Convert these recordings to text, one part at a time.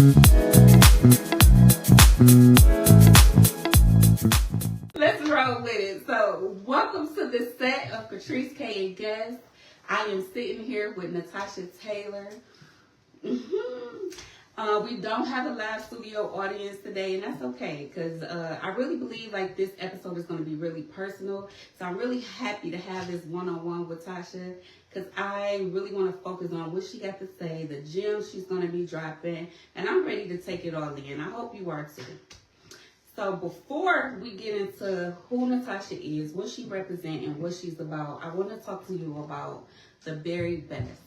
Let's roll with it. So, welcome to the set of Katrice K and Guest. I am sitting here with Natasha Taylor. We don't have a live studio audience today, and that's okay, because I really believe like this episode is going to be really personal. So I'm really happy to have this one-on-one with Tasha, because I really want to focus on what she got to say, the gems she's going to be dropping, and I'm ready to take it all in. I hope you are too. So before we get into who Natasha is, what she represents, and what she's about, I want to talk to you about the very best.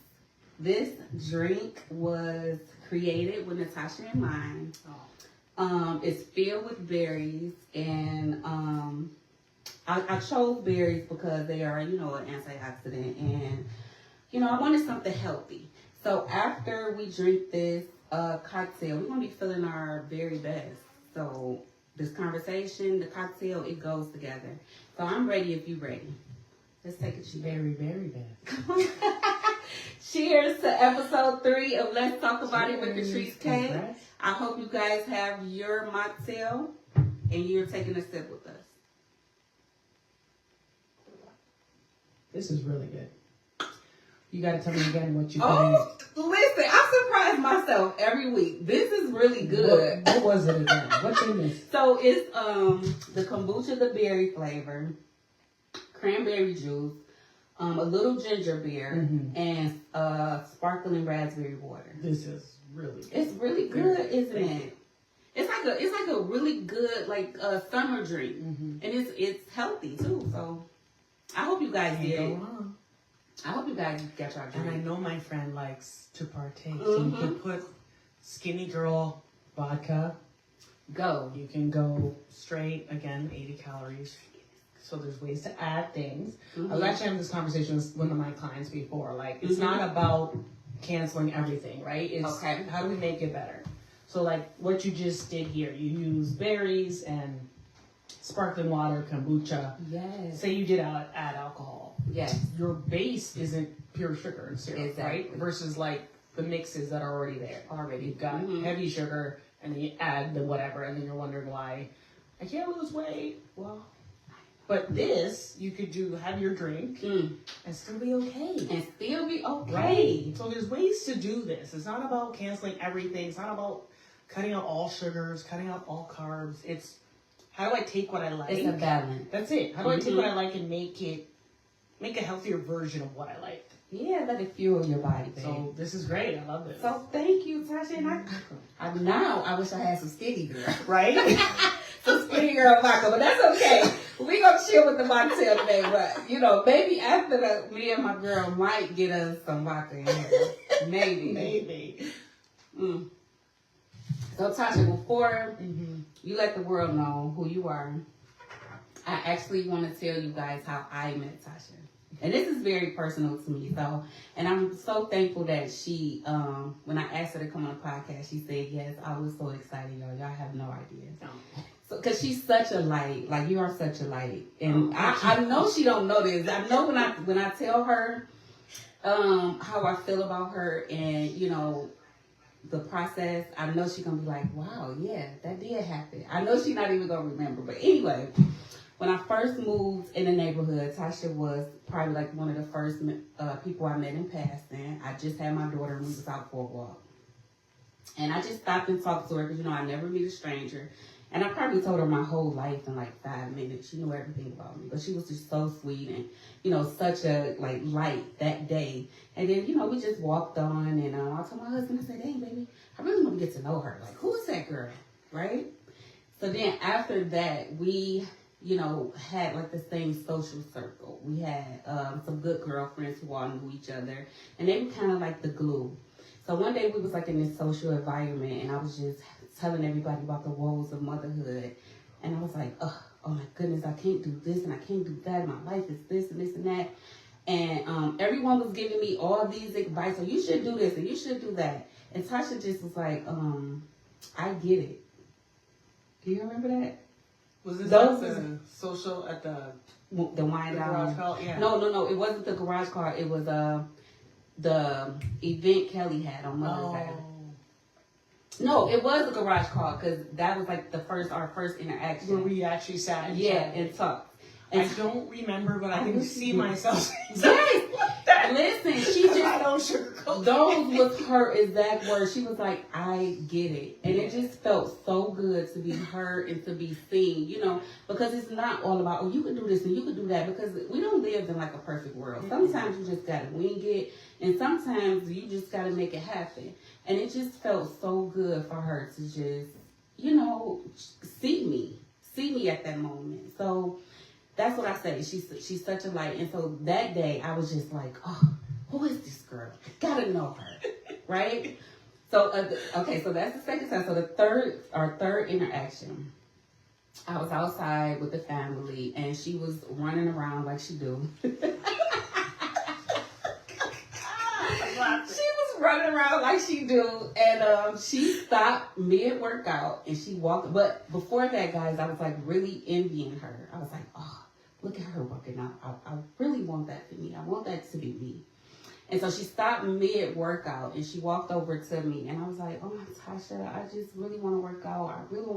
This drink was created with Natasha in mind. It's filled with berries, and I chose berries because they are, an antioxidant, and I wanted something healthy. So after we drink this cocktail, we're gonna be feeling our very best. So this conversation, the cocktail, it goes together. So I'm ready if you're ready. Let's take a cheers. Very, very best. Cheers to episode 3 of Let's Talk About It with Katrice K. Congrats. I hope you guys have your mocktail and you're taking a sip with us. This is really good. You got to tell me again what you put in it. Listen, I surprise myself every week. This is really good. What was it again? What's in this? So it's the kombucha, the berry flavor, cranberry juice, a little ginger beer, and sparkling raspberry water. This is really good. It's really good, isn't it? It's like a really good summer drink, and it's healthy too. So I hope you guys did it. I hope you guys got your drink. And I know my friend likes to partake. So you can put Skinny Girl vodka. Go. You can go straight, again, 80 calories. So there's ways to add things. I was actually having this conversation with one of my clients before. Like, it's not about canceling everything, right? It's how do we make it better? So like what you just did here, you use berries and sparkling water, kombucha. Yes. Say you did add alcohol. Yes. Your base isn't pure sugar and syrup, right? Versus like the mixes that are already there. You've got heavy sugar, and then you add the whatever, and then you're wondering why I can't lose weight. Well, but this you could have your drink and still be okay. Right. So there's ways to do this. It's not about canceling everything. It's not about cutting out all sugars, cutting out all carbs. It's how do I take what I like? It's a balance. That's it. How do I take what I like and make a healthier version of what I like? Yeah, let it fuel your body, babe. So this is great. I love this. So thank you, Tasha. And now I wish I had some Skinny Girl. Right? Some Skinny Girl vodka, but that's okay. We're going to chill with the mocktail today. But, maybe after me and my girl might get us some vodka in here. Maybe. So, Tasha, before you let the world know who you are, I actually want to tell you guys how I met Tasha. And this is very personal to me. So, and I'm so thankful that she, when I asked her to come on the podcast, she said yes. I was so excited, y'all. Y'all have no idea. So, cause she's such a light. Like, you are such a light. And I know she don't know this. I know when I tell her, how I feel about her and, the process, I know she's going to be like, wow, yeah, that did happen. I know she's not even going to remember. But anyway, when I first moved in the neighborhood, Tasha was probably like one of the first people I met in passing. I just had my daughter and we was out for a walk. And I just stopped and talked to her because, I never meet a stranger. And I probably told her my whole life in like 5 minutes. She knew everything about me. But she was just so sweet and, such a light that day. And then, we just walked on and I told my husband, I said, hey, baby, I really want to get to know her. Like, who is that girl? Right? So then after that, we, had like the same social circle. We had some good girlfriends who all knew each other. And they were kind of like the glue. So one day we was like in this social environment and I was just telling everybody about the woes of motherhood. And I was like, oh my goodness, I can't do this and I can't do that. My life is this and this and that. And everyone was giving me all these advice. So you should do this and you should do that. And Tasha just was like, I get it. Do you remember that? Was this the social at the wine down? Garage call? Yeah. No. It wasn't the garage car. It was the event Kelly had on Mother's Day. No, it was a garage call because that was like our first interaction. Where we actually sat and and talked. And I don't remember, but I can see myself. Yes. Listen, she just I don't sugarcoat. Those was her exact words. She was like, "I get it," and it just felt so good to be heard and to be seen. You know, because it's not all about you can do this and you can do that. Because we don't live in like a perfect world. Sometimes you just gotta wing it, and sometimes you just gotta make it happen. And it just felt so good for her to just, see me at that moment. So. That's what I say. She's such a light. And so that day, I was just like, oh, who is this girl? Gotta know her, right? So, so that's the second time. So our third interaction, I was outside with the family, and she was running around like she do. She was running around like she do, and she stopped mid-workout, and she walked. But before that, guys, I was like really envying her. I was like, oh. Look at her working out. I really want that for me. I want that to be me. And so she stopped mid-workout and she walked over to me and I was like, oh, Natasha, I just really want to work out. I really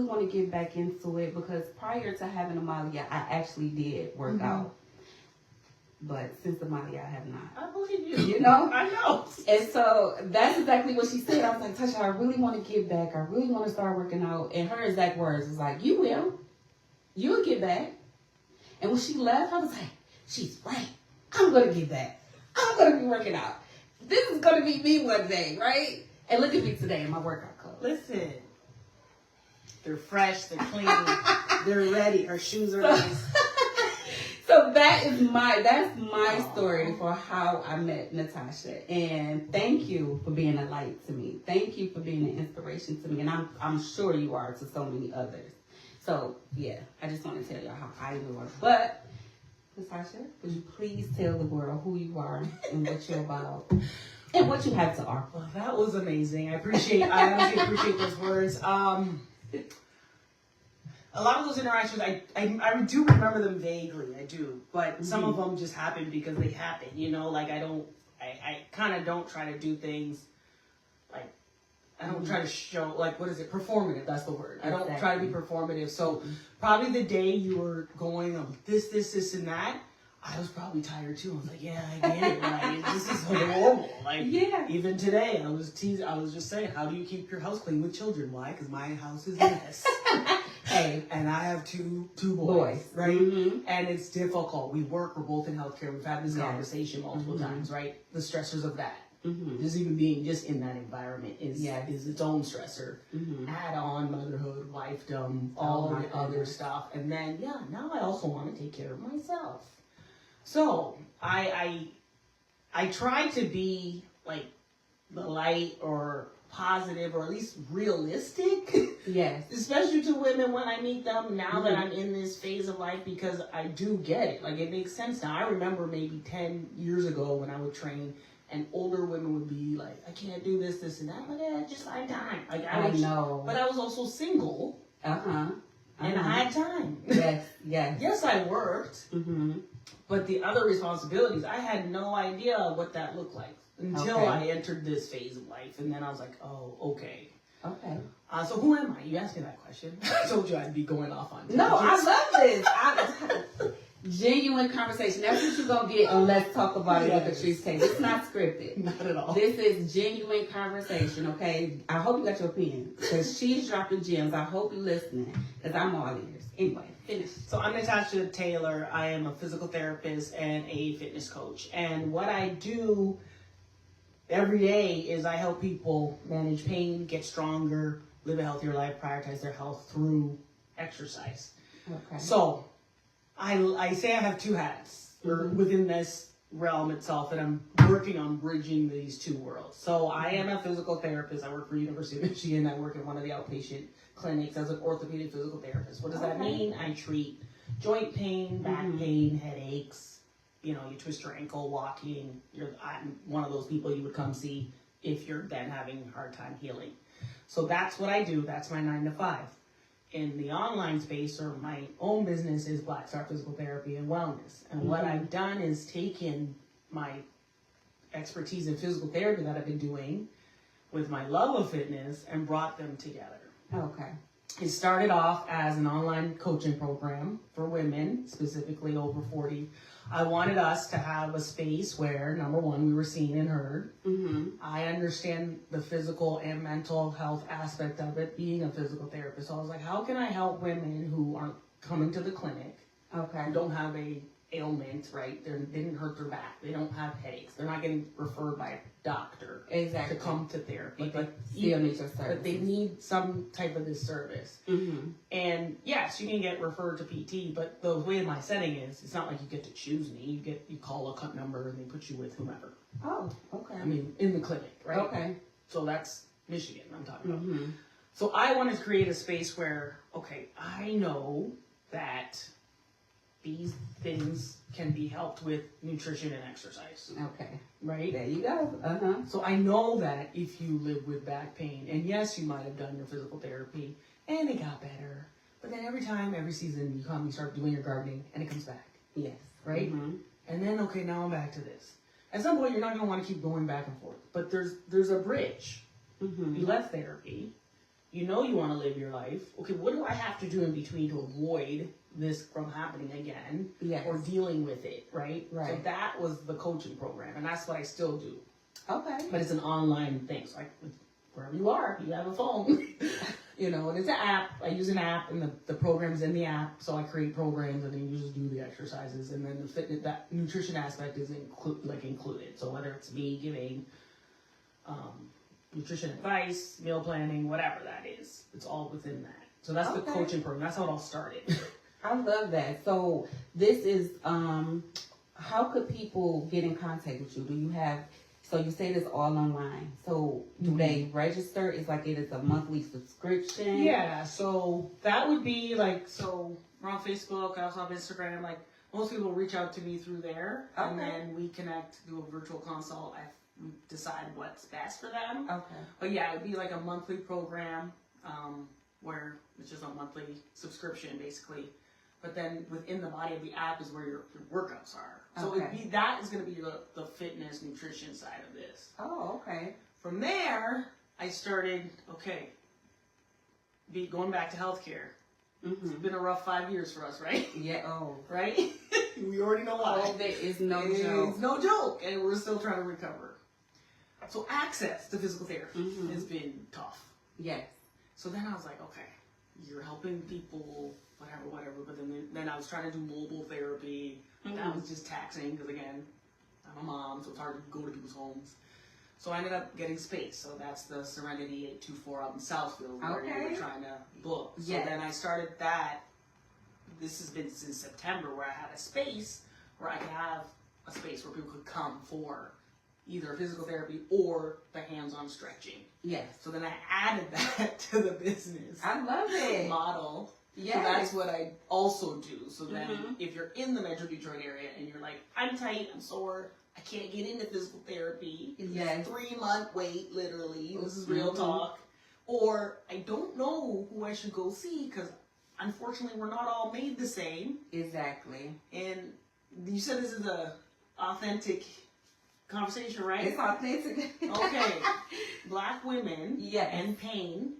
want to get back into it because prior to having Amalia, I actually did work out. But since Amalia, I have not. I believe you. You know? I know. And so that's exactly what she said. I was like, Tasha, I really want to get back. I really want to start working out. And her exact words was like, you will. You'll get back. And when she left, I was like, she's right. I'm going to get back. I'm going to be working out. This is going to be me one day, right? And look at me today in my workout clothes. Listen. They're fresh. They're clean. They're ready. Her shoes are nice. So that's my story for how I met Natasha. And thank you for being a light to me. Thank you for being an inspiration to me. And I'm sure you are to so many others. So, yeah, I just want to tell y'all how I knew her. But, Natasha, would you please tell the world who you are and what you're about and what you have to offer? Well, that was amazing. I honestly appreciate those words. A lot of those interactions, I do remember them vaguely. I do. But some of them just happen because they happen. Like I kind of don't try to do things like, I don't try to show, like, what is it? Performative, that's the word. I don't try to be performative. So probably the day you were going on this, and that, I was probably tired too. I was like, yeah, I get it. Like, this is normal. Like, even today, I was just saying, how do you keep your house clean with children? Why? Because my house is a mess. Hey, and I have two boys, right? And it's difficult. We're both in healthcare. We've had this conversation multiple times, right? The stressors of that. Just even being just in that environment is its own stressor. Add on motherhood, wifedom, all the other stuff. And then, now I also want to take care of myself. So I try to be like the light or positive or at least realistic. Yes. Especially to women when I meet them now that I'm in this phase of life because I do get it. Like it makes sense now. I remember maybe 10 years ago when I would train and older women would be like, I can't do this, and that. I'm like, I just like time. Like I know. But I was also single. And I had time. Yes. Yes, I worked. But the other responsibilities, I had no idea what that looked like until I entered this phase of life. And then I was like, oh, okay. Okay. So who am I? You asked me that question. I told you I'd be going off on tangents. No, I love this. Genuine conversation. That's what you're going to get on Let's Talk About It with Katrice K. It's not scripted. Not at all. This is genuine conversation, okay? I hope you got your pen because she's dropping gems. I hope you're listening because I'm all ears. Anyway, finish. So I'm Natasha Taylor. I am a physical therapist and a fitness coach. And what I do every day is I help people manage pain, get stronger, live a healthier life, prioritize their health through exercise. Okay. So I say I have two hats within this realm itself, and I'm working on bridging these two worlds. So I am a physical therapist. I work for University of Michigan. I work in one of the outpatient clinics as an orthopedic physical therapist. What does that mean? I treat joint pain, back pain, headaches. You twist your ankle walking. I'm one of those people you would come see if you're then having a hard time healing. So that's what I do. That's my 9 to 5. In the online space, or my own business, is Black Star Physical Therapy and Wellness. And what I've done is taken my expertise in physical therapy that I've been doing with my love of fitness and brought them together. Okay. It started off as an online coaching program for women, specifically over 40. I wanted us to have a space where, number one, we were seen and heard. Mm-hmm. I understand the physical and mental health aspect of it, being a physical therapist. So I was like, how can I help women who aren't coming to the clinic, Okay. who don't have a ailment, right? They didn't hurt their back. They don't have headaches. They're not getting referred by a doctor Exactly. to come to therapy. But still need your service. But they need some type of this service. Mm-hmm. And yes, you can get referred to PT, but the way my setting is, it's not like you get to choose me. You call a cut number and they put you with whomever. Oh, okay. I mean, in the clinic, right? Okay. So that's Michigan I'm talking about. Mm-hmm. So I wanted to create a space where, okay, I know that these things can be helped with nutrition and exercise. Okay. Right? There you go. Uh-huh. So I know that if you live with back pain, and yes, you might have done your physical therapy, and it got better, but then every season you come, you start doing your gardening, and it comes back. Yes. Right? Mm-hmm. And then, okay, now I'm back to this. At some point, you're not going to want to keep going back and forth. But there's a bridge. Mm-hmm. You left therapy. You know you want to live your life. Okay, what do I have to do in between to avoid this from happening again? Yes. Or dealing with it, right? Right. So that was the coaching program, and that's what I still do. Okay. But it's an online thing. So wherever you are, you have a phone. You know, and it's an app. I use an app, and the program's in the app. So I create programs, and then you just do the exercises, and then the fitness, that nutrition aspect is included. So whether it's me giving nutrition advice, meal planning, whatever that is, it's all within that. So that's the coaching program. That's how it all started. I love that. So this is how could people get in contact with you? Do you have? So you say this all online. So do they register? It's like it is a monthly subscription. Yeah, so that would be like, so we're on Facebook, I also have Instagram, like most people reach out to me through there, and then we connect, do a virtual consult, we decide what's best for them. Okay. But yeah, it'd be like a monthly program, where it's just a monthly subscription basically. But then within the body of the app is where your workouts are. So that is going to be the fitness, nutrition side of this. Oh, okay. From there, I started, going back to healthcare. Mm-hmm. It's been a rough 5 years for us, right? Yeah, oh. Right? We already know why. Oh, there is no joke. It's no joke, and we're still trying to recover. So access to physical therapy has been tough. Yes. So then I was like, okay, you're helping people, whatever. But then I was trying to do mobile therapy. That was just taxing because, again, I'm a mom, so it's hard to go to people's homes. So I ended up getting space. So that's the Serenity 824 out in Southfield where we were trying to book. So then I started that. This has been since September where I had a space where I could have a space where people could come for either physical therapy or the hands-on stretching. Yes. So then I added that to the business. I love it. Model. Yes. So that's what I also do. So then if you're in the Metro Detroit area and you're like, I'm tight, I'm sore, I can't get into physical therapy. Yes. 3-month wait, literally. This is real talk. Or I don't know who I should go see because unfortunately we're not all made the same. Exactly. And you said this is a authentic conversation, right? It's authentic. Okay. Black women and pain,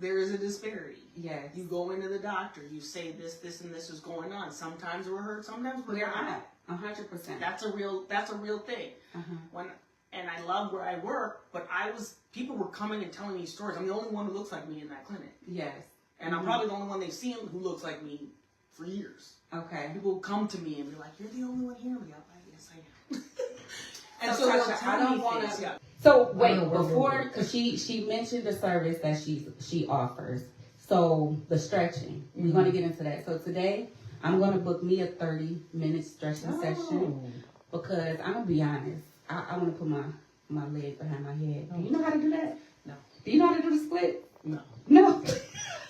there is a disparity. Yes. You go into the doctor, you say this, and this is going on. Sometimes we're hurt, sometimes we're not. 100%. That's a real thing. And I love where I work, but people were coming and telling me stories. I'm the only one who looks like me in that clinic. Yes. And I'm probably the only one they've seen who looks like me for years. Okay. People come to me and be like, "You're the only one here." I'm like, "Yes, I am." And so they'll Tasha, tell me things. Yeah. So wait, before, because she mentioned the service that she offers. So the stretching, we're going to get into that. So today, I'm going to book me a 30-minute stretching session because I'm going to be honest. I want to put my leg behind my head. Do you know how to do that? No. Do you know how to do the split? No. No.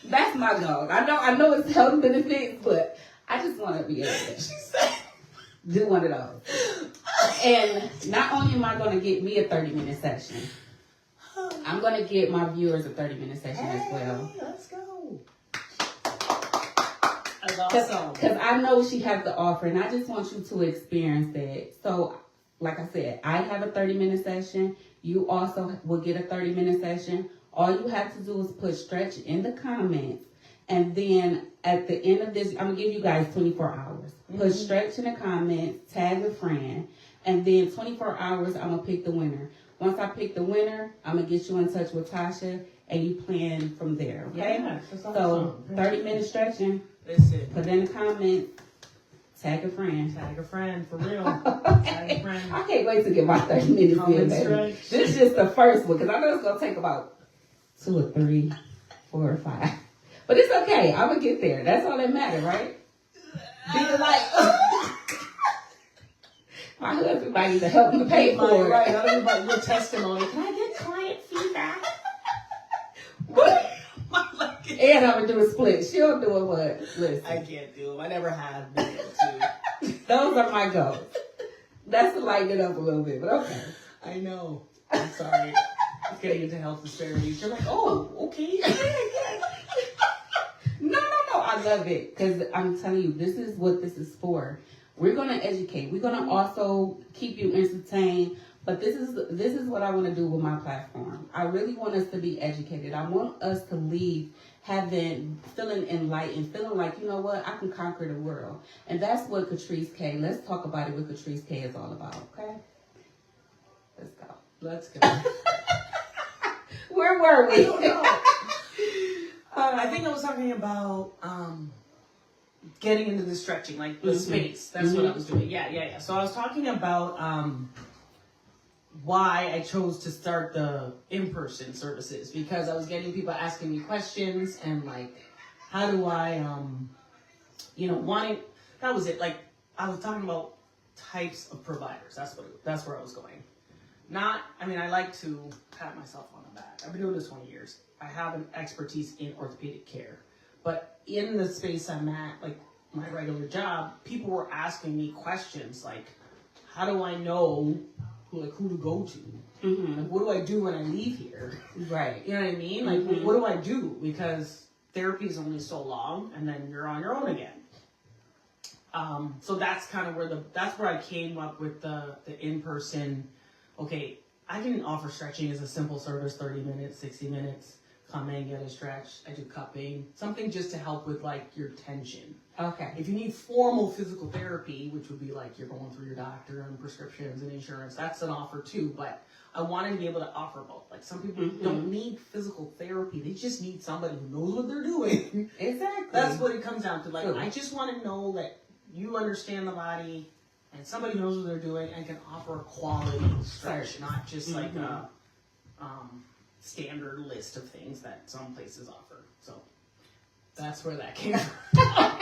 That's my goal. I know it's health benefits, but I just want to be able to do one of those. And not only am I going to get me a 30-minute session, I'm going to get my viewers a 30-minute session as well. Let's go. That's awesome. Because I know she has the offer, and I just want you to experience it. So, like I said, I have a 30-minute session. You also will get a 30-minute session. All you have to do is put stretch in the comments. And then at the end of this, I'm going to give you guys 24 hours. Put stretch in the comments, tag a friend, and then 24 hours, I'm going to pick the winner. Once I pick the winner, I'm going to get you in touch with Tasha, and you plan from there, okay? Yeah, that's awesome. So 30-minute stretching, Listen. put in the comments, tag a friend. Tag a friend, for real. Okay. Tag a friend. I can't wait to get my 30 minutes in, baby. This is just the first one, because I know it's going to take about 2 or 3, 4 or 5. But it's okay. I'm going to get there. That's all that matters, right? Being like, my husband might need to help me pay for it. Right, not everybody, your testimony. Can I get client feedback? What? And I'm going to do a split. She'll do it what? Listen. I can't do them. I never have been able to. Those are my goals. That's to lighten it up a little bit, but okay. I know. I'm sorry. Getting into health disparities. You're like, oh, okay. No. I love it because I'm telling you, this is what this is for. We're going to educate. We're going to also keep you entertained. But this is what I want to do with my platform. I really want us to be educated. I want us to leave feeling enlightened, feeling like, you know what, I can conquer the world. And that's what Katrice K. Let's talk about it. What Katrice K. is all about. Okay, let's go. Where were we? I don't know. I think I was talking about getting into the stretching, like the space. That's what I was doing. Yeah. So I was talking about why I chose to start the in-person services, because I was getting people asking me questions and like, how do I, that was it. Like I was talking about types of providers. That's where I was going. I like to pat myself on the back. I've been doing this 20 years. I have an expertise in orthopedic care, but in the space I'm at, like my regular job, people were asking me questions like, how do I know who to go to? Mm-hmm. Like, what do I do when I leave here? Right. You know what I mean? Like, what do I do? Because therapy is only so long, and then you're on your own again. So that's kind of that's where I came up with the in-person. Okay, I can offer stretching as a simple service, 30 minutes, 60 minutes. Come in, get a stretch. I do cupping, something just to help with like your tension. Okay. If you need formal physical therapy, which would be like you're going through your doctor and prescriptions and insurance, that's an offer too. But I wanted to be able to offer both. Like some people don't need physical therapy; they just need somebody who knows what they're doing. Exactly. That's what it comes down to. Like I just want to know that you understand the body and somebody who knows what they're doing and can offer a quality stretch, not just like a standard list of things that some places offer. So that's where that came from.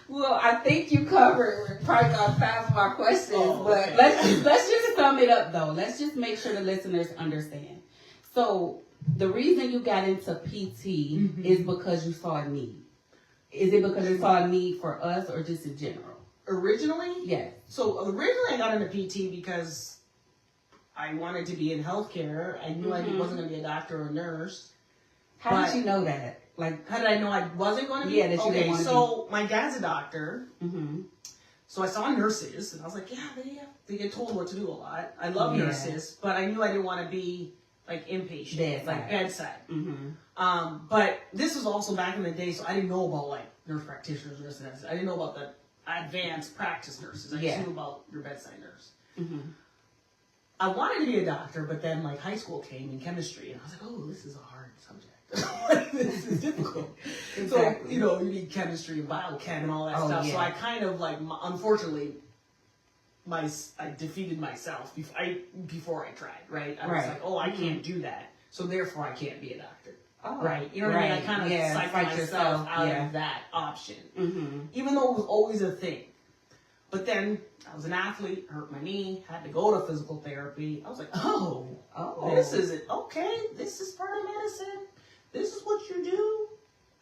Well, I think you covered probably about 5 of my questions, but okay. let's just sum it up though. Let's just make sure the listeners understand. So the reason you got into PT is because you saw a need. Is it because you saw a need for us or just in general? Originally? Yes. So originally I got into PT because I wanted to be in healthcare. I knew I wasn't going to be a doctor or a nurse. How did you know that? Like, how did I know I wasn't going to be? Yeah, that you didn't want to so my dad's a doctor. Mm-hmm. So I saw nurses, and I was like, they get told what to do a lot. I love nurses, but I knew I didn't want to be like inpatient, like bedside. Mm-hmm. But this was also back in the day, so I didn't know about like nurse practitioners, nurses. I didn't know about the advanced practice nurses. I just knew about your bedside nurse. Mm-hmm. I wanted to be a doctor, but then like high school came in chemistry, and I was like, oh, this is a hard subject. This is difficult. Exactly. So, you need chemistry and biochem and all that stuff. Yeah. So I kind of like, unfortunately, I defeated myself before I tried, right? I was like, oh, I can't do that. So therefore I can't be a doctor. Oh, right. You know what I mean? I kind of psyched myself out of that option. Mm-hmm. Even though it was always a thing. But then I was an athlete, hurt my knee, had to go to physical therapy. I was like, oh, this is it. Okay, this is part of medicine. This is what you do.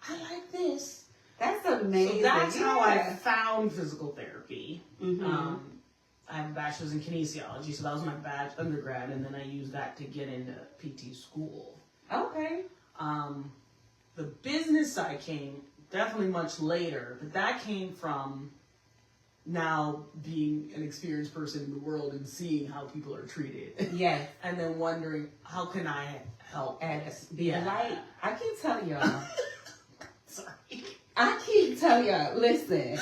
I like this. That's amazing. So that's how I found physical therapy. Mm-hmm. I have a bachelor's in kinesiology, so that was my undergrad, and then I used that to get into PT school. Okay. The business side came definitely much later, but that came from now being an experienced person in the world and seeing how people are treated. Yes. And then wondering, how can I help And this? be a light. I keep telling y'all. Sorry. I keep telling y'all, listen.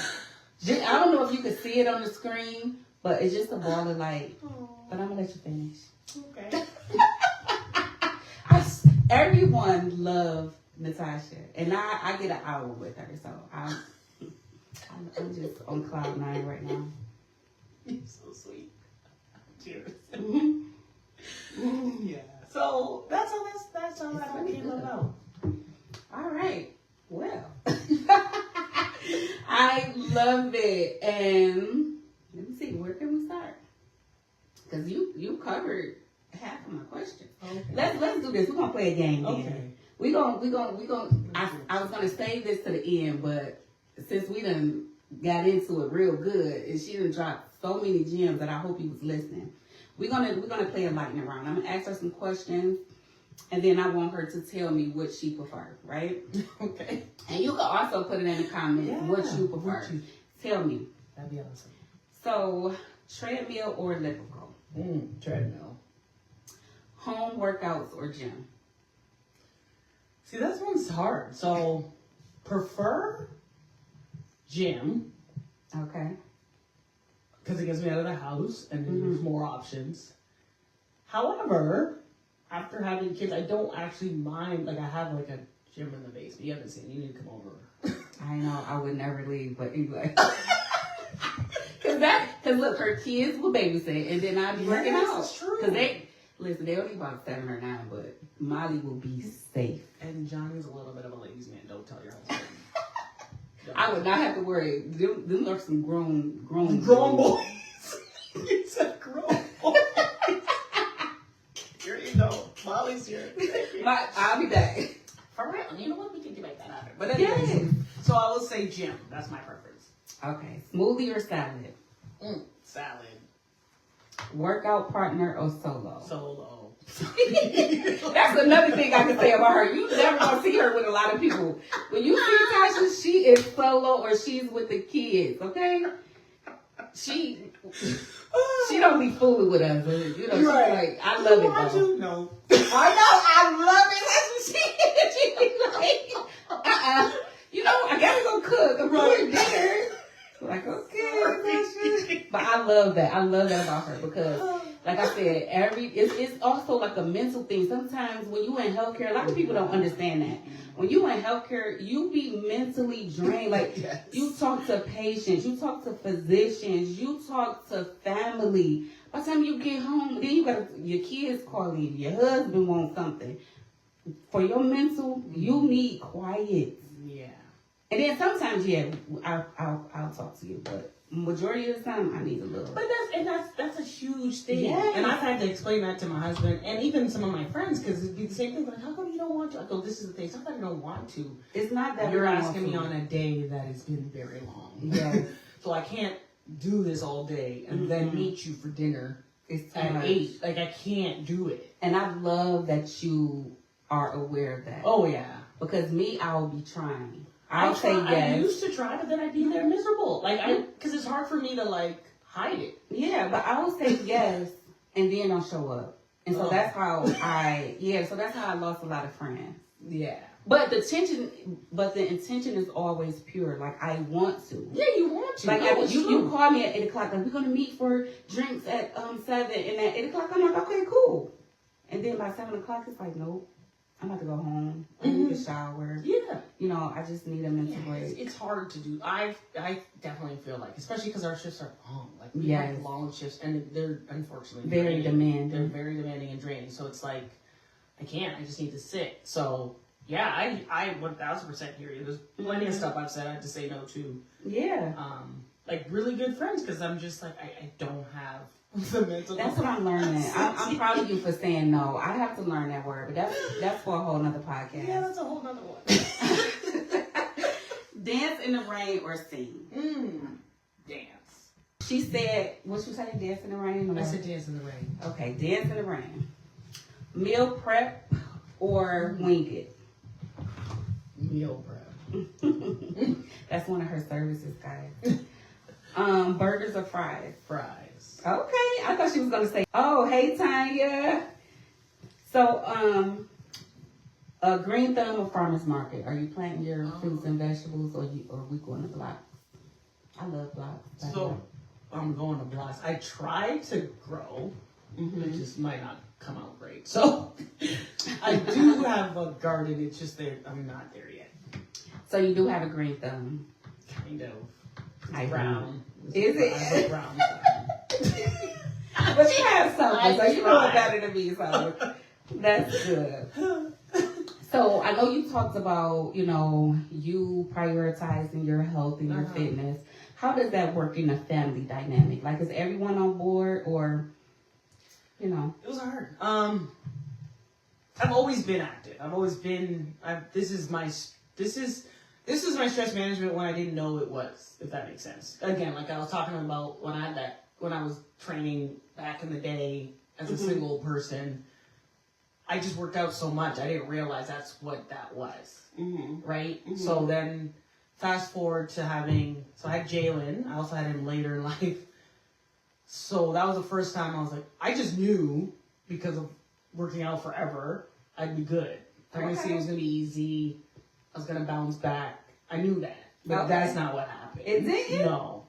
I don't know if you can see it on the screen, but it's just a ball of light. But I'm going to let you finish. Okay. Everyone loves Natasha. And I get an hour with her. So I'm just on cloud 9 right now. You're so sweet. Cheers. Mm-hmm. Yeah. So that's how that came about. All right. Well, I love it. And let me see, where can we start? Because you covered half of my questions. Okay. Let's do this. We're gonna play a game. Okay. Then. We gonna. I was gonna save this to the end, but since we done got into it real good, and she done dropped so many gems that I hope you was listening. We're gonna play a lightning round. I'm gonna ask her some questions, and then I want her to tell me what she prefer, right? Okay. And you can also put it in the comments what you prefer. Tell me. That'd be awesome. So, treadmill or elliptical? Treadmill. Home workouts or gym? See, that one's hard. So, prefer gym. Okay. Because it gets me out of the house and there's more options. However, after having kids, I don't actually mind. Like, I have like a gym in the basement. You haven't seen it. You need to come over. I know. I would never leave, but anyway. Because look, her kids will babysit and then I'll be working out. That's true. Because they only about 7 or 9, but Molly will be safe. And Johnny's a little bit of a ladies' man. Don't tell your husband. I would not have to worry. Them are some grown boys. You said grown boys. Here you go. Molly's here. I'll be back. For real. You know what? We can debate that after. But anyway, so I will say gym. That's my preference. Okay. Smoothie or salad? Salad. Workout partner or solo? Solo. That's another thing I can say about her. You never gonna see her with a lot of people. When you see Tasha, she is solo or she's with the kids. Okay, she don't be fooling with us. You know, she's like, I love it though. No, I know, I love it. That's what she be like. You know, I gotta go cook. I'm going dinner. Like, okay, Natasha. But I love that. I love that about her because, like I said, it's also like a mental thing. Sometimes when you in healthcare, a lot of people don't understand that. When you in healthcare, you be mentally drained. Like, you talk to patients, you talk to physicians, you talk to family. By the time you get home, then you got your kids calling, your husband wants something. For your mental, you need quiet. Yeah. And then sometimes, I'll talk to you, but majority of the time, I need a little. But that's a huge thing. Yes. And I've had to explain that to my husband and even some of my friends because it'd be the same thing. Like, how come you don't want to? I go, this is the thing. Sometimes I don't want to. It's not that you're asking me on a day that has been very long. Yes. So I can't do this all day and then meet you for dinner at 8. Like, I can't do it. And I love that you are aware of that. Oh, yeah. Because I'll be trying. I'll say yes. I used to try, but then I'd be there miserable. Because it's hard for me to, hide it. Yeah, but I will say yes, and then I'll show up. And so that's how I lost a lot of friends. Yeah. But the intention is always pure. Like, I want to. Yeah, you want to. Like, you call me at 8 o'clock, like, we're going to meet for drinks at 7, and at 8 o'clock, I'm like, okay, cool. And then by 7 o'clock, it's like, nope. I'm about to go home. I need a shower. Yeah. You know, I just need a mental break. It's hard to do. I definitely feel like, especially because our shifts are long. Like, we have long shifts, and they're unfortunately very demanding. They're very demanding and draining. So it's like, I can't. I just need to sit. So, yeah, I 1,000% hear you. There's plenty of stuff I've said I had to say no to. Yeah. Like, really good friends, because I'm just like, I don't have the mental. That's what I'm learning. I'm proud of you for saying no. I have to learn that word, but that's for a whole nother podcast. Yeah, that's a whole nother one. Dance in the rain or sing? Dance. She said, what you say, dance in the rain? I said dance in the rain. Okay, dance in the rain. Meal prep or wing it? Meal prep. That's one of her services, guys. Burgers or fries? Fries. Okay. I thought she was gonna say, oh, hey Tanya. So, a green thumb or farmer's market? Are you planting your fruits and vegetables, or we going to blocks? I love blocks. So, I'm going to blocks. I try to grow. It just might not come out great. So, I do have a garden. It's just that I'm not there yet. So you do have a green thumb. Kind of. I brown. Is it? I have a brown thumb. But you have something, so you know try. it better than me, so that's good. So I know you talked about, you prioritizing your health and your fitness. How does that work in a family dynamic? Like, is everyone on board, or, It was hard. I've always been active. I've always been. This is my stress management when I didn't know it was. If that makes sense. Again, like I was talking about when I was training back in the day as a single person. I just worked out so much. I didn't realize that's what that was. Right? So then fast forward to I had Jalen. I also had him later in life. So that was the first time I was like, I just knew because of working out forever, I'd be good. Pregnancy was going to be easy. I was going to bounce back. I knew that. But that's not what happened. It didn't? No.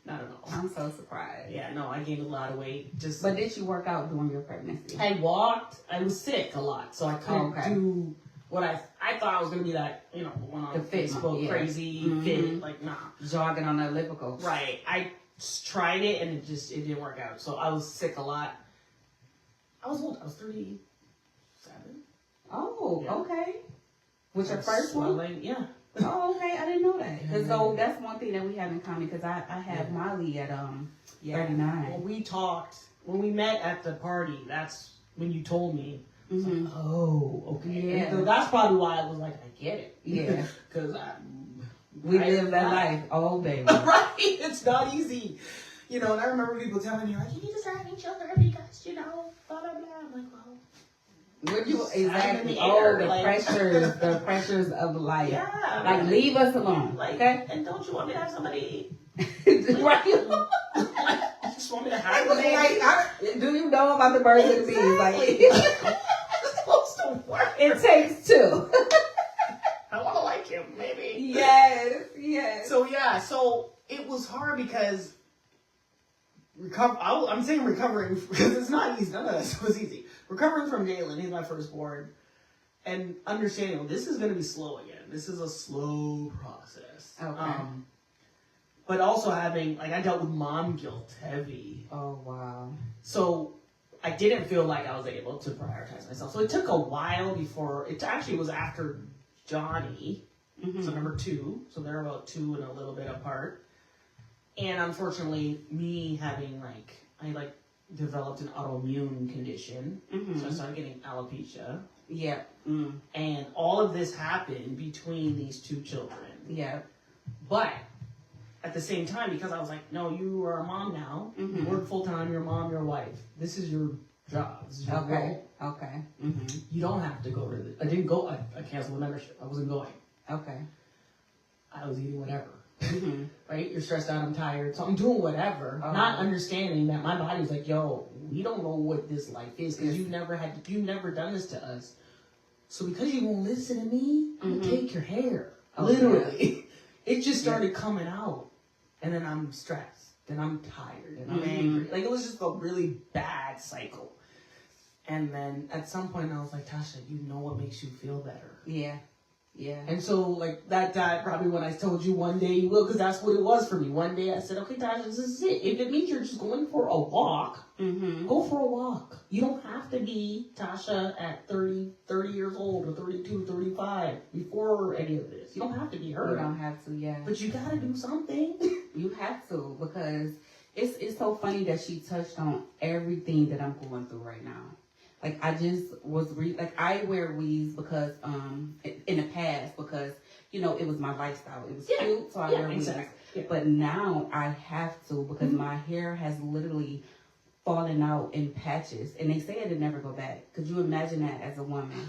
Not at all. I'm so surprised. Yeah, no, I gained a lot of weight. But did you work out during your pregnancy? I walked. I was sick a lot, so I couldn't do what I thought I was going to be that, one on Facebook, crazy, fit, like, nah. Jogging on the elliptical. Right. I tried it, and it didn't work out. So I was sick a lot. I was old. I was 37. Oh, yeah. Okay. Was your first one? Yeah. Oh, okay. I didn't know that. So that's one thing that we have in common, because I had Molly at 39. Well, we talked when we met at the party. That's when you told me. Like, oh, okay. Yeah. So that's probably why I was like, I get it. Yeah. Because we live that life. Oh, baby. Right. It's not easy. And I remember people telling me, like, you need to start having children because, blah, blah, blah. I'm like, well. What you exactly? The pressures of life. Yeah. Like, leave us alone. Like, okay. And don't you want me to have somebody? Right. Like, you just want me to have somebody? Like, do you know about the birds and the bees? Like, it's supposed to work. It takes two. I want to like him, maybe. Yes. So it was hard because I'm saying recovering because it's not easy. None of this was easy. Recovering from Jalen, he's my firstborn, and understanding this is going to be slow again. This is a slow process. Okay. But also having, I dealt with mom guilt heavy. Oh, wow. So I didn't feel like I was able to prioritize myself. So it took a while before, it actually was after Johnny, so number 2. So they're about 2 and a little bit apart. And unfortunately, me having, I developed an autoimmune condition. So I started getting alopecia. Yeah. And all of this happened between these 2 children. Yeah. But at the same time, because I was like, no, you are a mom now. You work full time, you're a mom, you're a wife. This is your job. This is your role. Okay. You don't have to go to I didn't go. I canceled the membership. I wasn't going. Okay. I was eating whatever. Right? You're stressed out, I'm tired. So I'm doing whatever. Not understanding that my body was like, yo, we don't know what this life is because you've never done this to us. So because you won't listen to me, I'm gonna take your hair. Literally. It just started coming out. And then I'm stressed. Then I'm tired. And I'm angry. It was just a really bad cycle. And then at some point I was like, Tasha, you know what makes you feel better. Yeah. Yeah. And so, that died probably when I told you one day you will, because that's what it was for me. One day I said, okay, Tasha, this is it. If it means you're just going for a walk, go for a walk. You don't have to be Tasha at 30 years old or 32, 35 before any of this. You don't have to be her. You don't have to, yeah. But you got to do something. You have to, because it's so funny that she touched on everything that I'm going through right now. I just was I wear weaves because in the past because it was my lifestyle. It was cute, so I wear weaves. Yeah. But now I have to because my hair has literally fallen out in patches, and they say it'll never go back. Could you imagine that as a woman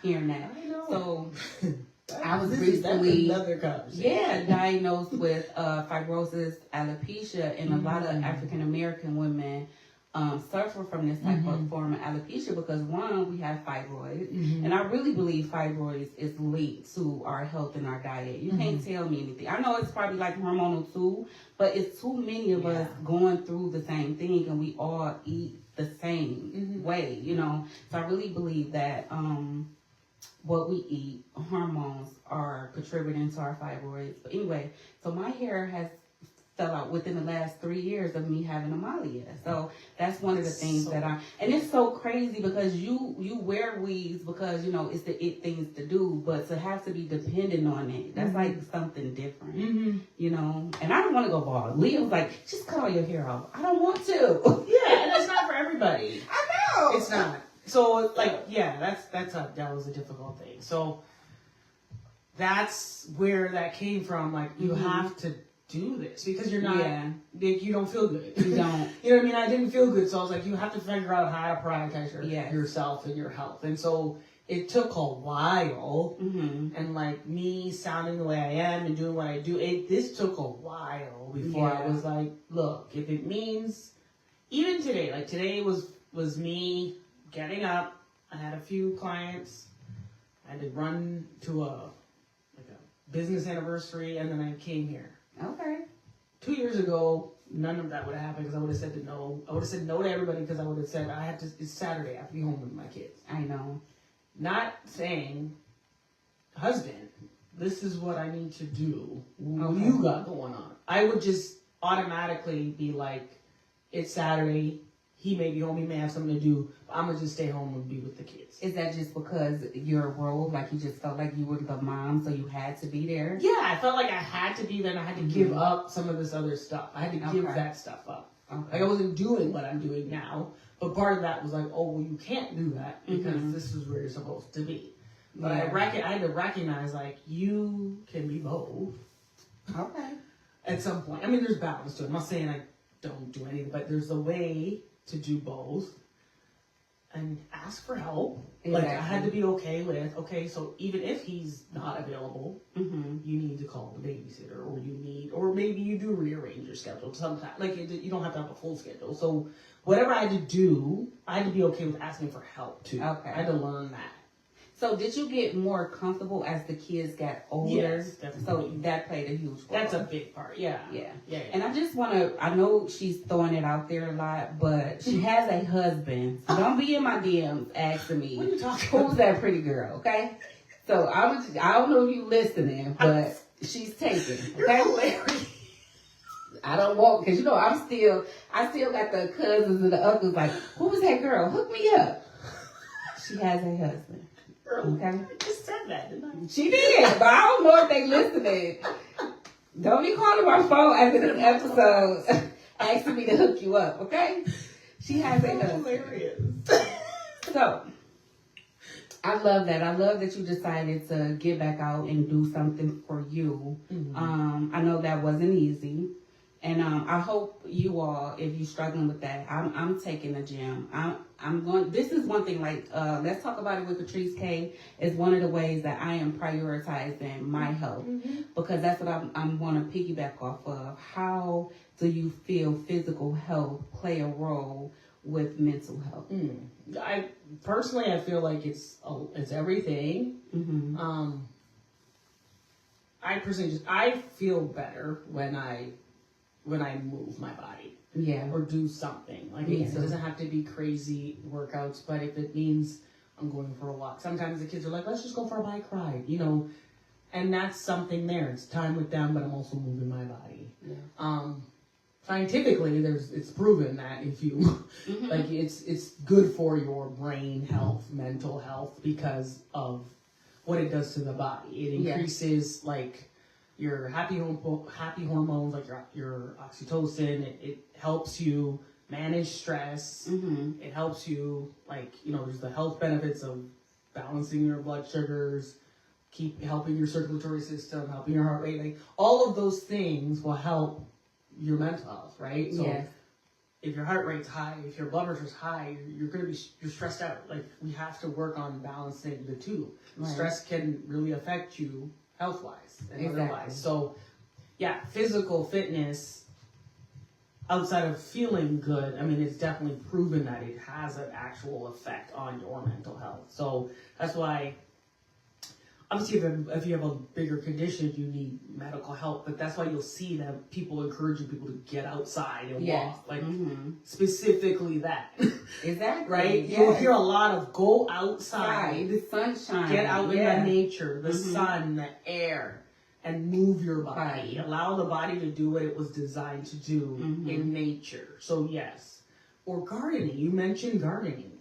hearing that? I know. So I was recently conversation. diagnosed with fibrosis alopecia, and a lot of African American women suffer from this type of form of alopecia because one, we have fibroids, and I really believe fibroids is linked to our health and our diet. You can't tell me anything. I know it's probably like hormonal too, but it's too many of us going through the same thing, and we all eat the same way, you know. So I really believe that what we eat, hormones are contributing to our fibroids. But anyway, so my hair has fell out within the last 3 years of me having a Amalia. So that's one of the things and it's so crazy because you wear weaves because, you know, it's the it things to do, but to have to be dependent on it, that's like something different, you know. And I don't want to go bald. Leah was like, just cut all your hair off. I don't want to. Yeah, and it's not for everybody. I know. It's not. So, like, yeah, that was a difficult thing. So that's where that came from. Like, you have to do this because you're not, you don't feel good. You don't. You know what I mean? I didn't feel good. So I was like, you have to figure out how to prioritize yourself and your health. And so it took a while. And like me sounding the way I am and doing what I do, this took a while before I was like, look, if it means, even today, like today was me getting up. I had a few clients. I had to run to a business anniversary, and then I came here. Okay. 2 years ago, none of that would have happened because I would have said no. I would have said no to everybody because I would have said it's Saturday. I have to be home with my kids. I know. Not saying, husband, this is what I need to do. What you got going on? I would just automatically be like, it's Saturday. He may be home. He may have something to do. But I'm going to just stay home and be with the kids. Is that just because your role, like you just felt like you were the mom, so you had to be there? Yeah, I felt like I had to be there, and I had to give up some of this other stuff. I had to give that stuff up. Like I wasn't doing what I'm doing now, but part of that was like, oh, well, you can't do that because this is where you're supposed to be. But I had to recognize, like, you can be both. Okay. At some point. I mean, there's balance to it. I'm not saying I don't do anything, but there's a way to do both. And ask for help. Exactly. Like, I had to be okay with, so even if he's not available, you need to call the babysitter, or maybe you do rearrange your schedule sometimes. Like, you don't have to have a full schedule. So whatever I had to do, I had to be okay with asking for help too. Okay. I had to learn that. So did you get more comfortable as the kids got older? Yes, definitely. So that played a huge role. That's a big part. Yeah. And I just want to, I know she's throwing it out there a lot, but she has a husband. So don't be in my DMs asking me, what are you talking about? Who's that pretty girl, okay? So I don't know if you listening, but she's taken, okay? You're hilarious. I don't want, because you know, I still got the cousins and the uncles like, who was that girl? Hook me up. She has a husband. Okay. I just said that, didn't I? She did, but I don't know if they listening. Don't be calling my phone after this episode asking me to hook you up, okay? She has a husband. Hilarious. So, I love that. I love that you decided to get back out and do something for you. I know that wasn't easy. And I hope you all, if you're struggling with that, I'm taking the gym. I'm going. This is one thing. Like, let's talk about it with Katrice K. Is one of the ways that I am prioritizing my health because that's what I'm going to piggyback off of. How do you feel physical health play a role with mental health? I feel like it's everything. I feel better when I move my body. Or do something. Like, it doesn't have to be crazy workouts, but if it means I'm going for a walk. Sometimes the kids are like, let's just go for a bike ride, you know, and that's something there. It's time with them, but I'm also moving my body. Scientifically, it's proven that if you, like, it's good for your brain health, mental health, because of what it does to the body. It increases, like, your happy hormones, like your oxytocin. It helps you manage stress. It helps you, like, you know, there's the health benefits of balancing your blood sugars, helping your circulatory system, helping your heart rate. Like, all of those things will help your mental health, right? So if your heart rate's high, if your blood pressure's high, you're stressed out. Like, we have to work on balancing the two. Right. Stress can really affect you health-wise and otherwise. So, yeah, physical fitness, outside of feeling good, I mean, it's definitely proven that it has an actual effect on your mental health. So that's why, obviously, if you have a bigger condition, you need medical help. But that's why you'll see that people encouraging people to get outside and walk. Like, specifically that. Exactly. Right? Yes. You'll hear a lot of go outside. The sunshine. Get out in the nature, the sun, the air, and move your body. Allow the body to do what it was designed to do in nature. So, yes. Or gardening. You mentioned gardening.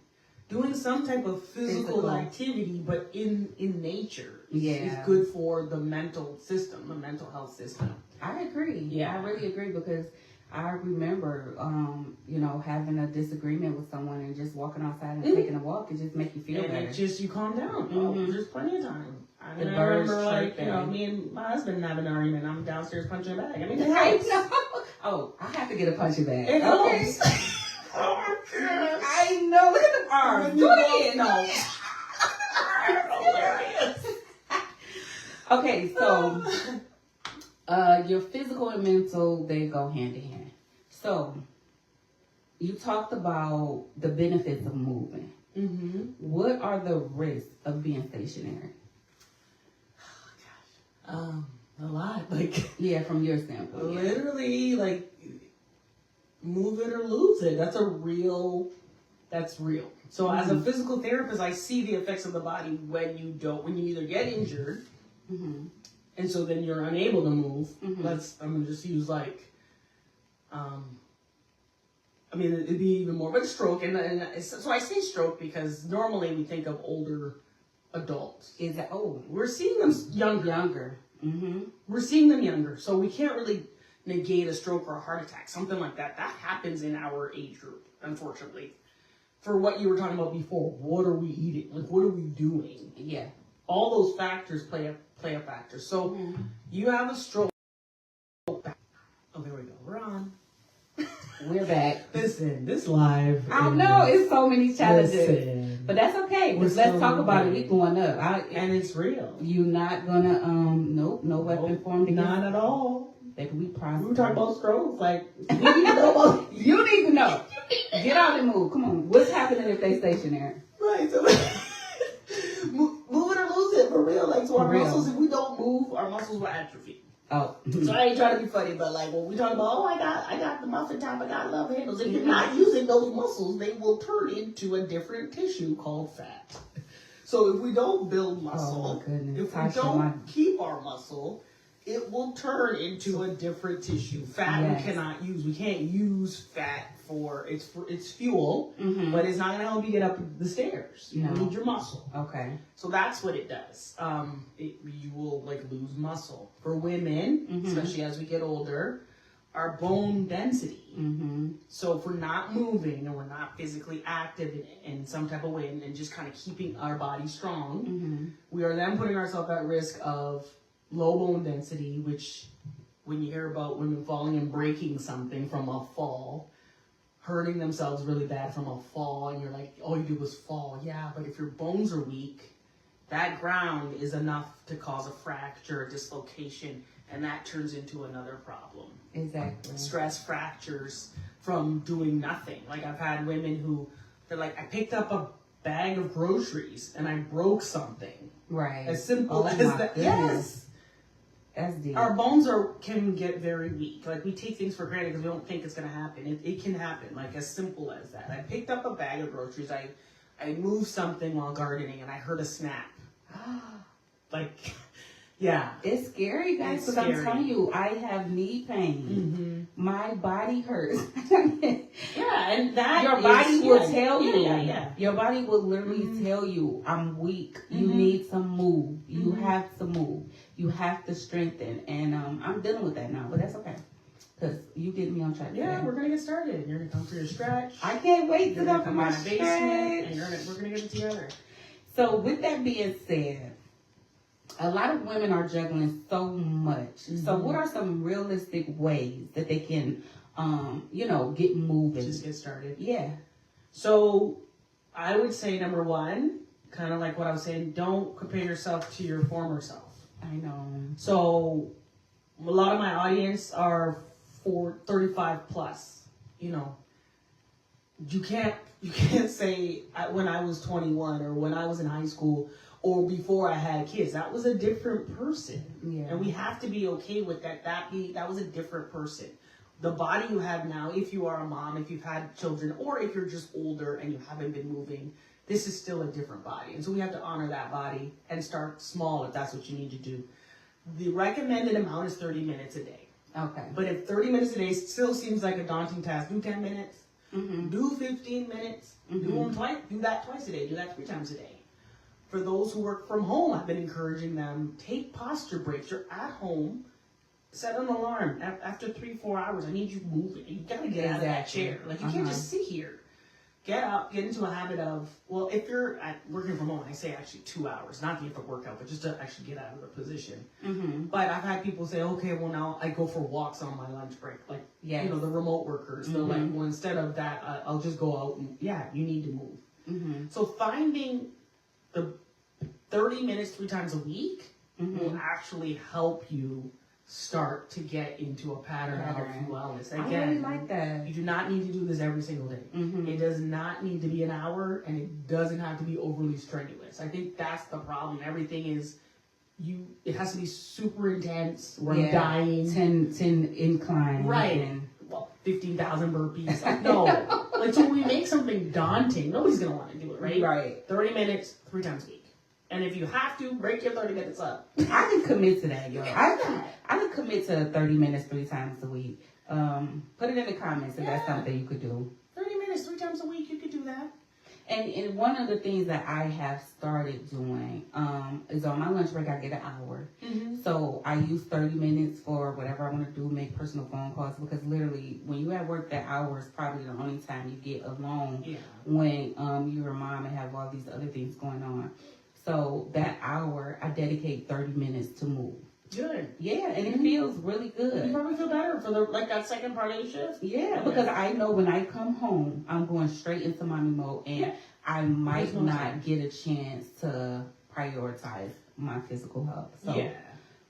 Doing some type of physical activity, but in nature is good for the mental system, the mental health system. I agree. Yeah, I really agree, because I remember, having a disagreement with someone and just walking outside and taking a walk. It just makes you feel better. And you calm down. There's plenty of time. I remember, me and my husband having an argument. I'm downstairs punching a bag. I mean, I know. Oh, I have to get a punching bag. It helps. Oh my goodness. I know. Look at the arms. Do it again. No. Hilarious. Okay, so your physical and mental, they go hand in hand. So you talked about the benefits of moving. What are the risks of being stationary? Oh, gosh. A lot. Like, from your standpoint. Literally, like, move it or lose it. That's real. So as a physical therapist, I see the effects of the body when you either get injured, and so then you're unable to move. I'm going to just use it'd be even more, but stroke. So I say stroke because normally we think of older adults. We're seeing them younger. We're seeing them younger. So we can't really negate a stroke or a heart attack, something like that. That happens in our age group, unfortunately. For what you were talking about before, what are we eating? Like, what are we doing? Yeah. All those factors play a factor. So you have a stroke. Oh, there we go. We're on. We're back. Listen, this live. I know it's so many challenges, but that's okay. Let's talk about it. We're going up, and it's real. You're not gonna no weapon formed against. Not at all. They can be prosperous. We were talking about strokes. Like, you need to know. Get out and move. Come on. What's happening if they stationary? Right. So move it or lose it, for real. Like, so our muscles, if we don't move, our muscles will atrophy. Oh. So I ain't trying to be funny, but like when we talk about, I got the muffin top, I got love handles. If you're not using those muscles, they will turn into a different tissue called fat. So if we don't build muscle, if we don't keep our muscle, it will turn into a different tissue. Fat we cannot use. We can't use fat for its fuel, but it's not going to help you get up the stairs. You need your muscle. Okay. So that's what it does. You will lose muscle. For women, especially as we get older, our bone density. So if we're not moving and we're not physically active in some type of way and just kind of keeping our body strong, we are then putting ourselves at risk of low bone density, which when you hear about women falling and breaking something from a fall, hurting themselves really bad from a fall, and you're like, all you did was fall. Yeah, but if your bones are weak, that ground is enough to cause a fracture, a dislocation, and that turns into another problem. Exactly. Stress fractures from doing nothing. Like, I've had women who, they're like, I picked up a bag of groceries and I broke something. Right. As simple as that. Yes. That's deep. Our bones can get very weak. Like, we take things for granted because we don't think it's going to happen. It can happen, like, as simple as that. I picked up a bag of groceries. I moved something while gardening, and I heard a snap. Like, yeah. It's scary, guys, because I'm telling you, I have knee pain. My body hurts. Yeah, and that your body will tell you. Yeah. Your body will literally tell you, I'm weak. You need some move. You have to move. You have to strengthen. And I'm dealing with that now, but that's okay. Because you get me on track. Yeah, we're going to get started. You're going to come for your stretch. I can't wait to go for my basement, and we're going to get it together. So with that being said, a lot of women are juggling so much. So what are some realistic ways that they can get moving. Just get started. Yeah. So I would say number one, kind of like what I was saying, don't compare yourself to your former self. I know. So a lot of my audience are 35 plus. You can't say when I was 21 or when I was in high school or before I had kids. That was a different person. Yeah. And we have to be okay with that. That was a different person. The body you have now, if you are a mom, if you've had children, or if you're just older and you haven't been moving, this is still a different body. And so we have to honor that body and start small if that's what you need to do. The recommended amount is 30 minutes a day. Okay. But if 30 minutes a day still seems like a daunting task, do 10 minutes, Mm-hmm. do 15 minutes, Mm-hmm. do that twice a day, do that 3 times a day. For those who work from home, I've been encouraging them, take posture breaks. You're at home, set an alarm. After 3-4 hours, I need you moving. You gotta get out of that chair. Like, you can't just sit here. Get up, get into a habit of, well, if you're working from home, I say actually 2 hours, not to get the workout, but just to actually get out of the position. Mm-hmm. But I've had people say, okay, well, now I go for walks on my lunch break. Like, the remote workers. Mm-hmm. They're like, well, instead of that, I'll just go out and, you need to move. Mm-hmm. So finding the 30 minutes 3 times a week Mm-hmm. will actually help you start to get into a pattern of wellness. Again, I really like that. you do not need to do this every single day. Mm-hmm. It does not need to be an hour, and it doesn't have to be overly strenuous. I think that's the problem. Everything is, it has to be super intense, where I'm dying. 10 incline. Right. And 15,000 burpees. Like, no. Like, so we make something daunting. Nobody's going to want to do it, right? Right. 30 minutes, 3 times a week. And if you have to, break your 30 minutes up. I can commit to that, yo. I can commit to 30 minutes 3 times a week. Put it in the comments if that's something you could do. 30 minutes 3 times a week, you could do that. And one of the things that I have started doing is on my lunch break, I get an hour. Mm-hmm. So I use 30 minutes for whatever I want to do, make personal phone calls, because literally when you at work, that hour is probably the only time you get alone when you're a mom and have all these other things going on. So that hour, I dedicate 30 minutes to move. Good. Yeah, and it feels really good. You probably feel better for that second part of the shift. Yeah, because I know when I come home, I'm going straight into mommy mode, and I might not get a chance to prioritize my physical health. So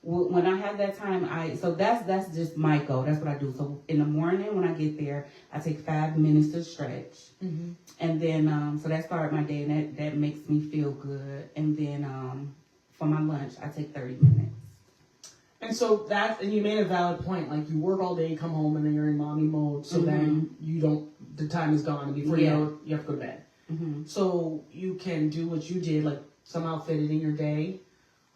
when I have that time, that's just my goal. That's what I do. So in the morning when I get there, I take 5 minutes to stretch, and then so that started my day, and that makes me feel good. And then for my lunch, I take 30 minutes. And so and you made a valid point. Like, you work all day, come home, and then you're in mommy mode. So then the time is gone, and before you know it, you have to go to bed. Mm-hmm. So you can do what you did, like somehow fit it in your day.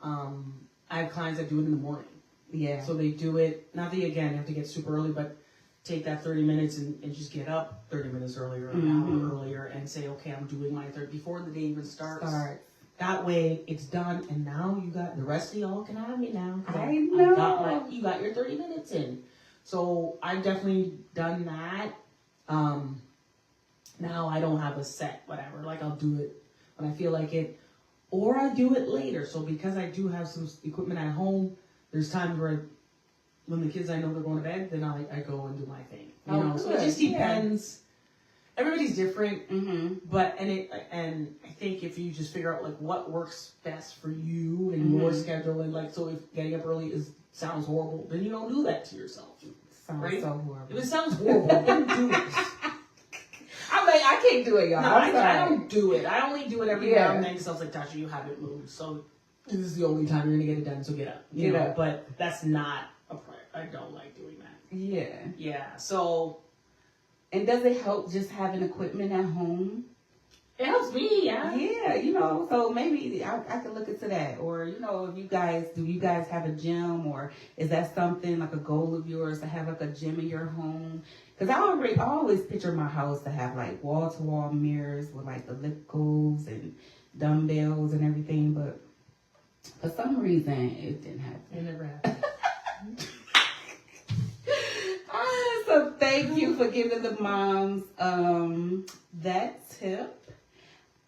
I have clients that do it in the morning. Yeah. So they do it, not that you have to get super early, but take that 30 minutes and just get up 30 minutes earlier, an hour earlier, and say, okay, I'm doing my 30 before the day even starts. That way it's done, and now you got the rest of y'all can have me now. I know. You got your 30 minutes in. So I've definitely done that. Now I don't have a set whatever. Like, I'll do it when I feel like it, or I do it later. So because I do have some equipment at home, there's times where when the kids, I know they're going to bed, then I go and do my thing. You know, so it just depends. Everybody's different, but and I think if you just figure out like what works best for you and your schedule, and like, so if getting up early sounds horrible, then you don't do that to yourself. Sounds so horrible. If it sounds horrible, don't do it. I'm like, I can't do it, y'all. No, I don't do it. I only do it every now and then because I was like, Tasha, you haven't moved, so this is the only time you're gonna get it done. So get up. You know? But that's not a priority. I don't like doing that. Yeah. Yeah. So. And does it help just having equipment at home? It helps me, yeah. Yeah, so maybe I could look into that. Or, if do you guys have a gym, or is that something like a goal of yours to have like a gym in your home? Because I always picture my house to have like wall-to-wall mirrors with like ellipticals and dumbbells and everything, but for some reason it didn't happen. It never happened. So thank you for giving the moms that tip.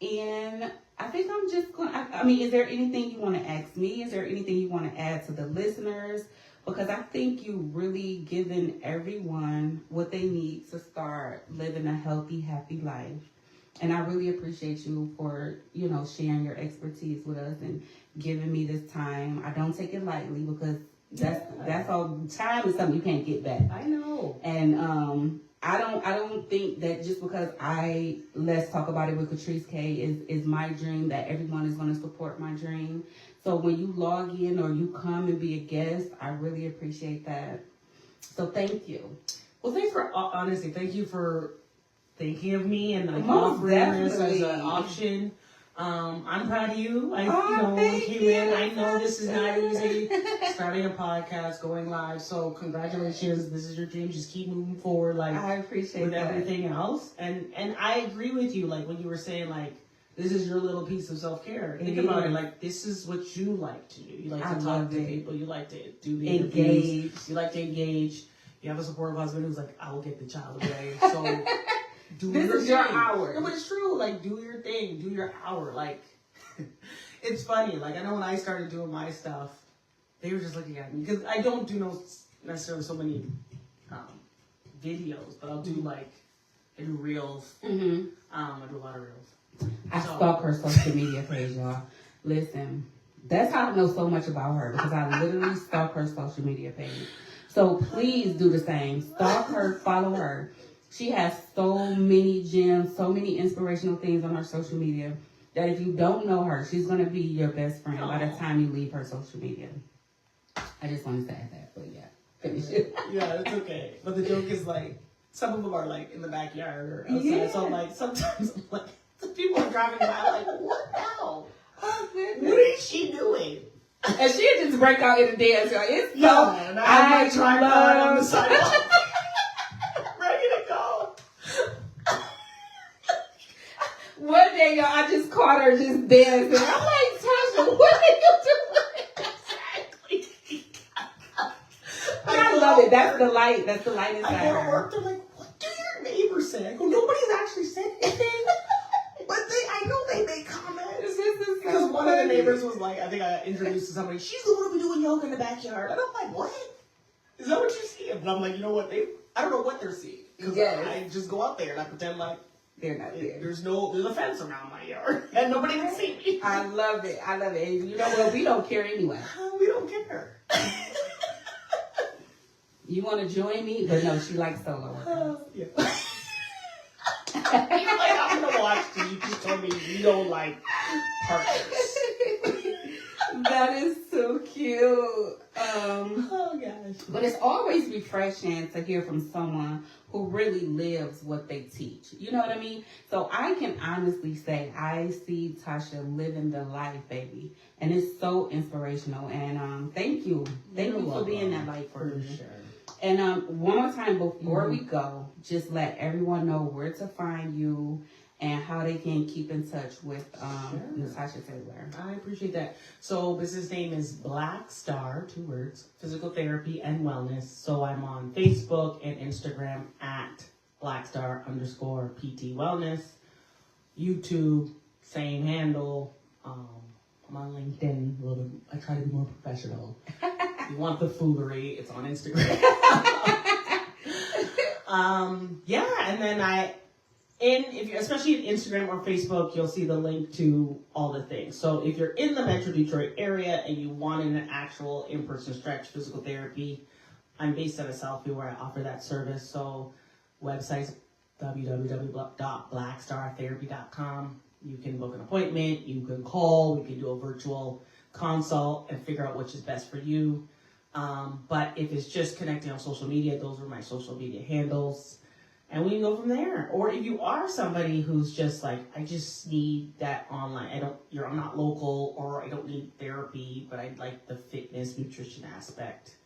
And I think I'm just going to, is there anything you want to ask me? Is there anything you want to add to the listeners? because I think you really giving everyone what they need to start living a healthy, happy life. And I really appreciate you for, sharing your expertise with us and giving me this time. I don't take it lightly because that's all. Time is something you can't get back. I know. And I don't think that just because Let's Talk About It with Katrice K is my dream, that everyone is going to support my dream. So when you log in or you come and be a guest, I really appreciate that. So thank you. Well, thank you for thinking of me and offering this as an option. I'm proud of you. I know this is not easy. Starting a podcast, going live. So congratulations. This is your dream. Just keep moving forward. I appreciate with that. everything else. And I agree with you. When you were saying this is your little piece of self-care. Think about it. This is what you like to do. You like to talk to people. You like to do the interviews. You like to engage. You have a supportive husband who's I will get the child away. So this is your hour. No, but it's true. Do your thing. Do your hour. It's funny. I know when I started doing my stuff, they were just looking at me because I don't do necessarily so many videos, but I'll do I do reels. Mm-hmm. I do a lot of reels. I stalk her social media page, y'all. Listen, that's how I know so much about her, because I literally stalk her social media page. So please do the same. Stalk her, follow her. She has so many gems, so many inspirational things on her social media that if you don't know her, she's going to be your best friend by the time you leave her social media. I just wanted to add that, but yeah, finish it. Yeah, it's okay. But the joke is some of them are in the backyard or outside. Yeah. So sometimes I'm people are driving by what the hell? Oh, what is she doing? And she'll just break out in the dance. It's and I have my tripod on the sidewalk. Ready to go. One day, y'all, I just caught her just dancing. I'm like, Tasha, what are you doing? Exactly. I love it. That's the light. That's the light inside her. I go to work. They're like, what do your neighbors say? I go, nobody's actually said anything. But I know they make comments. Because one of the neighbors was I think I introduced to somebody, she's the one who be doing yoga in the backyard. And I'm like, what? Is that what you see? And I'm like, you know what? I don't know what they're seeing. Because I just go out there and I pretend they're not there. There's a fence around my yard. And nobody can see me. I love it. And you know what? We don't care anyway. We don't care. You want to join me? But no, she likes solo work. Yeah. I'm going to watch because you just told me you don't like partners. That is so cute. Oh, gosh. But it's always refreshing to hear from someone who really lives what they teach. You know what I mean? So I can honestly say I see Tasha living the life, baby. And it's so inspirational. And thank you. Thank you for being that light for me. Sure. And one more time before we go, just let everyone know where to find you and how they can keep in touch with Natasha Taylor. I appreciate that. So business name is Black Star, 2 words, Physical Therapy and Wellness. So I'm on Facebook and Instagram at blackstar_PT Wellness. YouTube, same handle. I'm on LinkedIn a little bit. I try to be more professional. If you want the foolery, it's on Instagram. And then if you're, especially in Instagram or Facebook, you'll see the link to all the things. So if you're in the Metro Detroit area and you want an actual in-person stretch physical therapy, I'm based out of Southview where I offer that service. So website's www.blackstartherapy.com. You can book an appointment, you can call, we can do a virtual consult and figure out which is best for you. But if it's just connecting on social media, those are my social media handles. And we can go from there. Or if you are somebody who's just I just need that online. I'm not local, or I don't need therapy, but I'd like the fitness, nutrition aspect.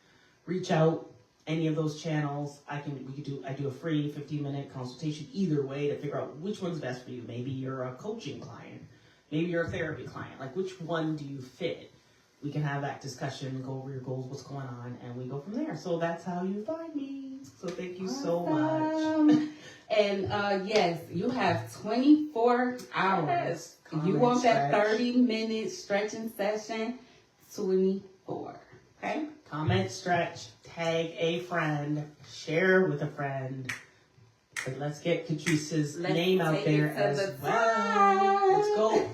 Reach out, any of those channels. I do a free 15-minute consultation either way to figure out which one's best for you. Maybe you're a coaching client. Maybe you're a therapy client. Which one do you fit? We can have that discussion, go over your goals, what's going on, and we go from there. So that's how you find me. So thank you so much. And yes, you have 24 hours. Yes. If you want that 30-minute stretching session, 24. Okay? Comment, stretch, tag a friend, share with a friend. But let's get Katrice's name out there as well. Let's go.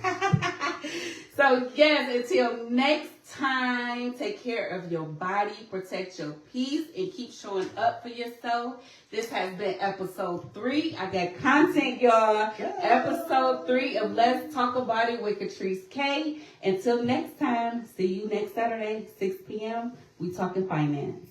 So, yes, until next time, take care of your body, protect your peace, and keep showing up for yourself. This has been episode 3. I got content, y'all. Yeah. Episode 3 of Let's Talk About It with Katrice K. Until next time, see you next Saturday, 6 p.m. We talking finance.